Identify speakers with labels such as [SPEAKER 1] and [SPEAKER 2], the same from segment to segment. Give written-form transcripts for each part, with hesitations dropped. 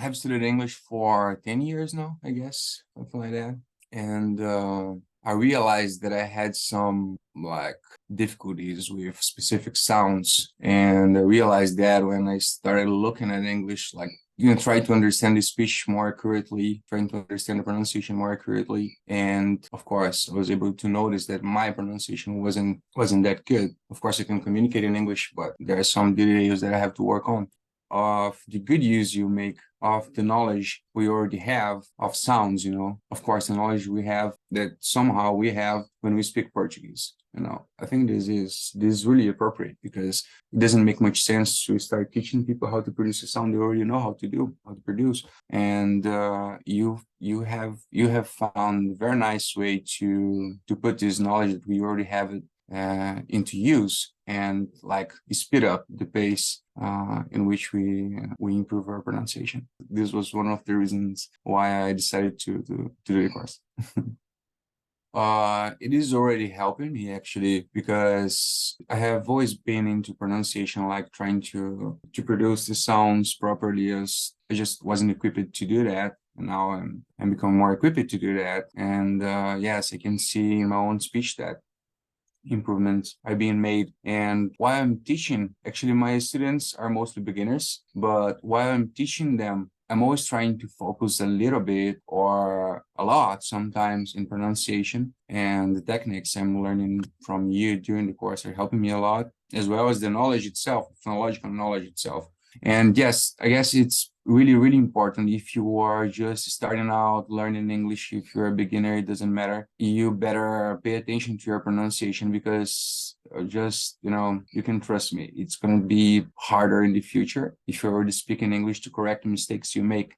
[SPEAKER 1] have studied English for 10 years now, I guess, something like that. And I realized that I had some like difficulties with specific sounds. And I realized that when I started looking at English, like, try to understand the speech more accurately, trying to understand the pronunciation more accurately. And of course, I was able to notice that my pronunciation wasn't that good. Of course, I can communicate in English, but there are some details that I have to work on. Of the good use you make of the knowledge we already have of sounds, of course, the knowledge we have that somehow we have when we speak Portuguese. I think this is really appropriate, because it doesn't make much sense to start teaching people how to produce a sound they already know how to produce. And you have found a very nice way to put this knowledge that we already have into use, and like speed up the pace in which we improve our pronunciation. This was one of the reasons why I decided to do the course. It is already helping me, actually, because I have always been into pronunciation, like trying to produce the sounds properly. As I just wasn't equipped to do that. And now I'm becoming more equipped to do that. And yes, I can see in my own speech that improvements are being made. And while I'm teaching, actually my students are mostly beginners, but while I'm teaching them, I'm always trying to focus a little bit or a lot sometimes in pronunciation, and the techniques I'm learning from you during the course are helping me a lot, as well as the knowledge itself, phonological knowledge itself. And yes, I guess it's really, really important if you are just starting out learning English. If you're a beginner, it doesn't matter. You better pay attention to your pronunciation, because you can trust me, it's going to be harder in the future if you're already speaking English to correct the mistakes you make.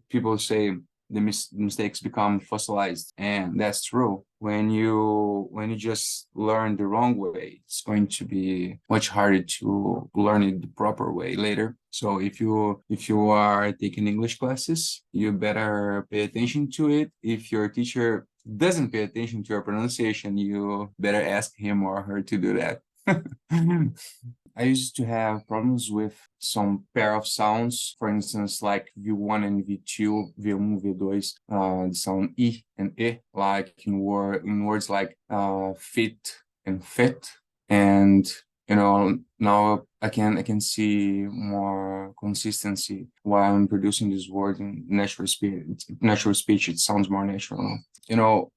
[SPEAKER 1] People say the mistakes become fossilized, and that's true. When you just learn the wrong way, it's going to be much harder to learn it the proper way later. So if you are taking English classes, you better pay attention to it. If your teacher doesn't pay attention to your pronunciation, you better ask him or her to do that. I used to have problems with some pair of sounds, for instance, like V1 and V2, V1, V2, the sound I and E, like in words like fit and fit. And now I can see more consistency while I'm producing this word in natural speech. It sounds more natural.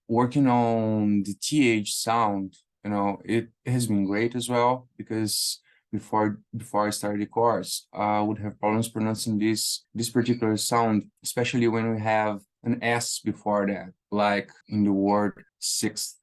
[SPEAKER 1] Working on the TH sound, it has been great as well, because before I started the course, I would have problems pronouncing this particular sound, especially when we have an S before that, like in the word sixth.